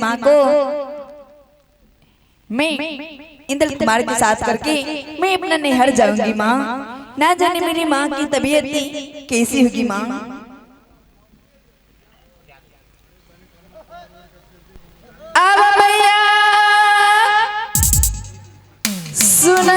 माँ को मैं इंद्र कुमार के साथ करके मैं अपना नैहर जाऊंगी माँ। ना जाने मेरी माँ की तबीयत कैसी होगी माँ। अब भैया सुन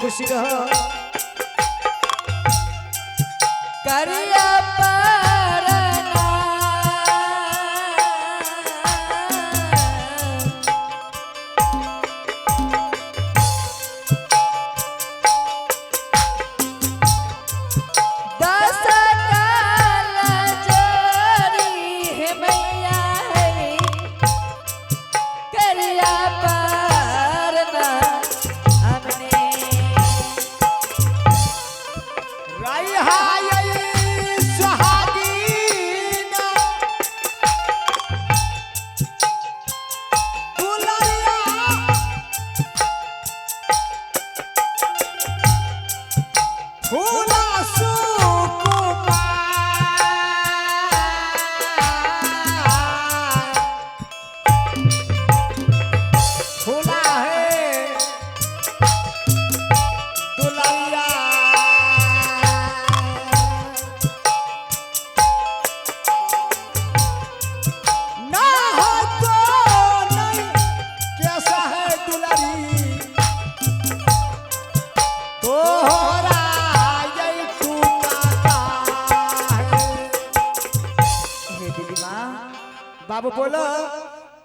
खुशी रहो करिया बाबू बोलो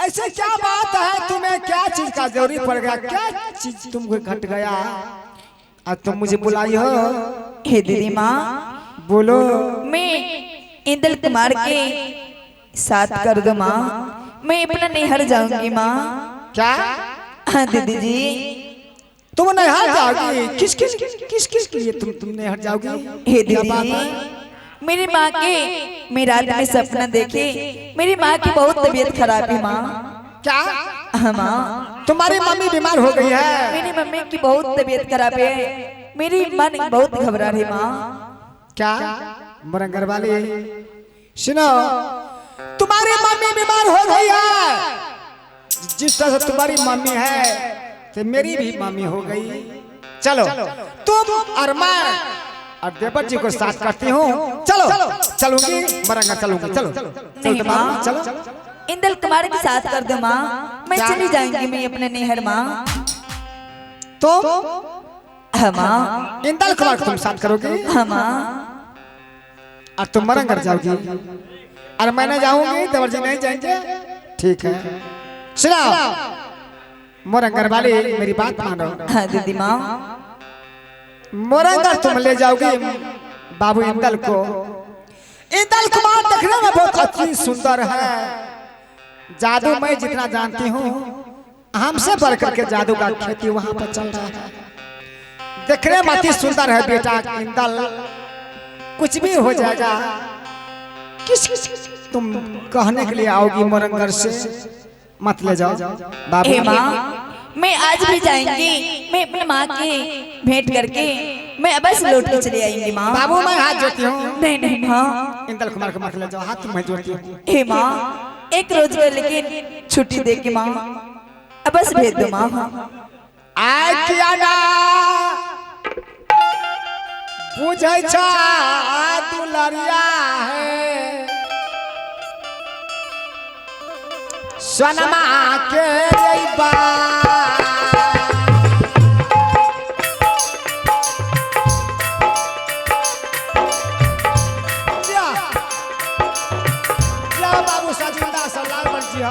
ऐसे क्या बात है, तुम्हें क्या चीज का जरूरी पड़ गया, क्या चीज तुमको घट गया आज तुम मुझे बुलाई हो। हे दीदी माँ बोलो। मैं इंद्र कुमार के साथ कर दो माँ, मैं अपना नैहर जाऊंगी माँ। क्या? हाँ दीदी जी तुम नैहर जाओगी? किस किस किस किस के लिए तुम नैहर जाओगी? हे दीदी जी मेरी माँ के मैं रात में सपना देखे, मेरी माँ की बहुत तबीयत खराब है माँ। क्या? हाँ माँ तुम्हारी मम्मी बीमार हो गई है? मेरी मम्मी की बहुत तबीयत खराब है, मेरी मन बहुत घबरा रही माँ। क्या? मरंगर वाली सुनो, तुम्हारी मम्मी बीमार हो गई है, जिस तरह से तुम्हारी मम्मी है तो मेरी भी मम्मी हो गई। चलो तुम और मैं और देवर जी को साथ करती हूँ। चलो चलूंगी मरंगा चलूंगी। चलो नहीं माँ चलो इंद्र कुमार के साथ कर दो माँ, मैं चली जाएंगी मैं अपने नैहर माँ। तो हाँ माँ इंद्र कुमार को तुम साथ करोगी? हाँ माँ और तुम मरंगर जाओगी और मैं नहीं जाऊंगी, देवर जी नहीं जाएंगे। ठीक है सुना मोरंगर वाली मेरी बात मानो। हाँ दीदी माँ मोरंगर तुम ले जाओगे बाबू इंदल को। इंदल कुमार देखने में बहुत अच्छी सुंदर है। जादू मैं जितना जानती हूँ हमसे बढ़कर के जादू का खेती वहां पर चल रहा है। देखने में अति सुंदर है बेटा इंदल, कुछ भी हो जाएगा। किस तुम कहने के लिए आओगी मोरंगर से, मत ले जाओ बाबू। माँ मैं आज भी जाएंगी, मैं अपने माँ की भेंट करके मैं बस लौट के चली आएंगी माँ। बाबू मैं हाथ जोड़ती हूँ। नहीं नहीं माँ, इंदल कुमार को मत ले जाओ, हाथ मैं जोड़ती हूँ। हे माँ एक रोज का लेकिन छुट्टी दे के माँ अब बस भेज दो माँ। आय किया ना बुझै छा दुलरिया है सोनमा के बा बाबू सजिंदा सलाल बंजी हा।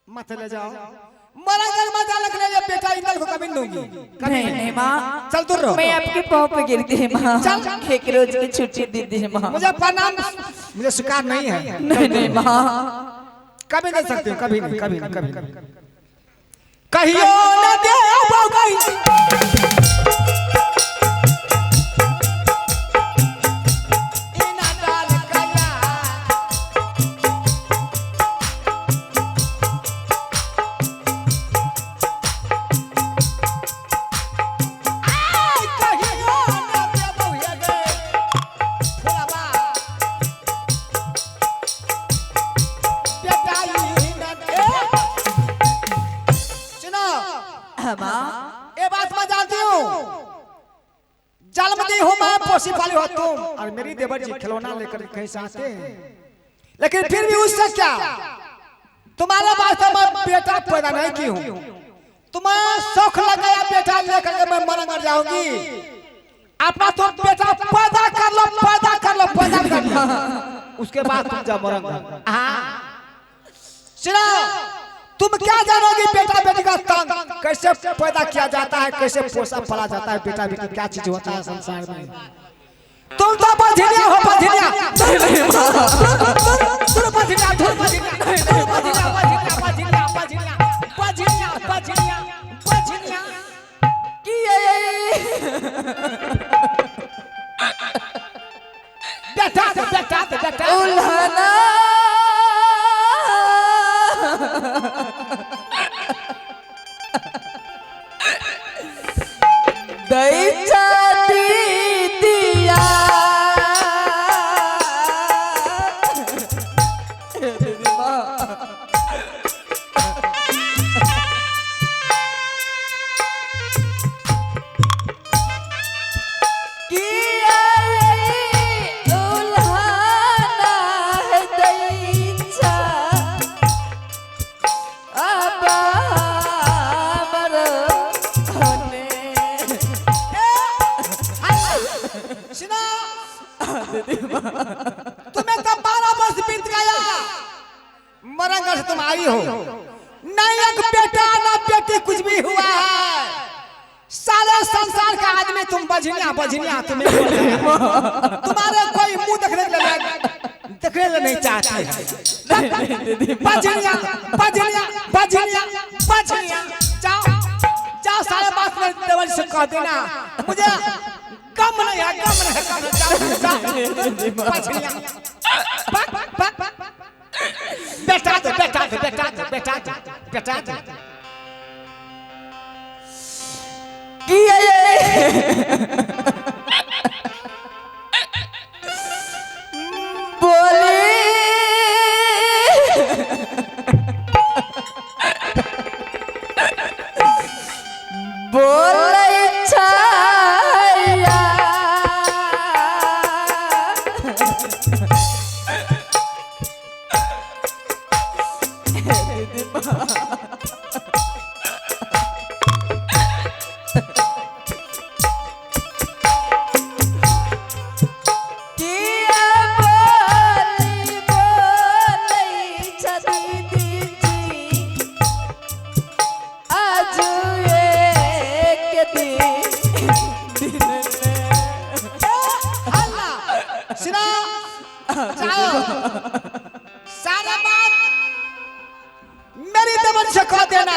मत ले जाओ मोरंगर मजा लग ले बेटा इंदल को कभी दूंगी। नहीं नहीं माँ चल तू रहो। मैं आपके पाँव पे गिरती है माँ। चल एक रोज की छुट्टी दे दी है माँ। मुझे प्रणाम, मुझे स्वीकार नहीं है। नहीं नहीं माँ कभी नहीं सकती हूँ, कभी नहीं, कभी नहीं, कभी नहीं। कहियो न दे वो गई ये बात मैं जानती हूँ। जन्मदी हूँ मैं, पोसी पाली हो तुम, और मेरी देवर जी खिलौना लेकर कहीं से आते हैं, लेकिन फिर भी उससे क्या तुम्हारे वास्ते मैं बेटा पैदा नहीं की हूँ। तुम्हें शौक लगाया बेटा लेकर के मैं मोरंगर जाऊंगी। अपना तो बेटा पैदा कर लो, पैदा कर लो, पैदा कर लो, उसके बाद तुम जाओ मोरंगर। सुनो तुम क्या जानोगी बेटा बेटी का तंग कैसे पैदा किया जाता है, कैसे पोसा पला जाता है, बेटा बेटी क्या चीज होता है संसार में। तुम तो बधिनिया हो, बधिनिया तुम्हें तब 12 वर्ष बीत गया, मोरंगर से तुम आई हो, नहीं एक बेटा ना बेटी कुछ भी हुआ है। सारे संसार का आदमी तुम बझिया बझिया, तुम्हें तुम्हारे कोई मुंह देखने नहीं चाहते। बझिया बझिया बझिया बझिया, जाओ जाओ सारे बात में देवर से कह देना, मुझे कम नहीं है, कम नहीं है, बेटा दे बेटा दे बेटा दे बेटा दे बेटा दे। सारा बात मेरी दमन से कह देना।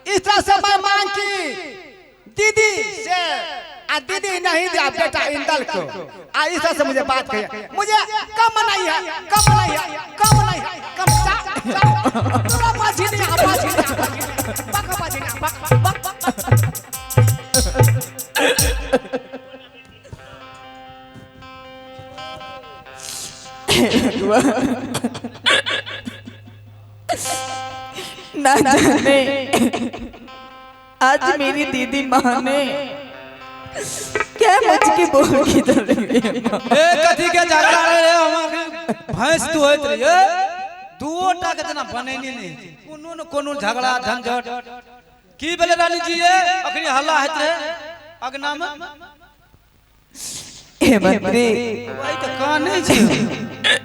इस तरह से मैं मांग की दीदी से, दीदी नहीं दिया बेटा इंदल को। इस तरह से मुझे बात कही, मुझे कम नहीं है, कम नहीं है, कम नहीं है, कम ना जाने आज मेरी दीदी माँ ने क्या मुझकी बोल की तरह कथी के झगड़ा रे हमारे भैंस तो होत रे दुओटा के जना बनेनी नहीं कोनो न कोनो झगड़ा झंझट की बेले रानी जी ये अखनी हल्ला हैत रे अगना में हे मंत्री भाई त काने छी।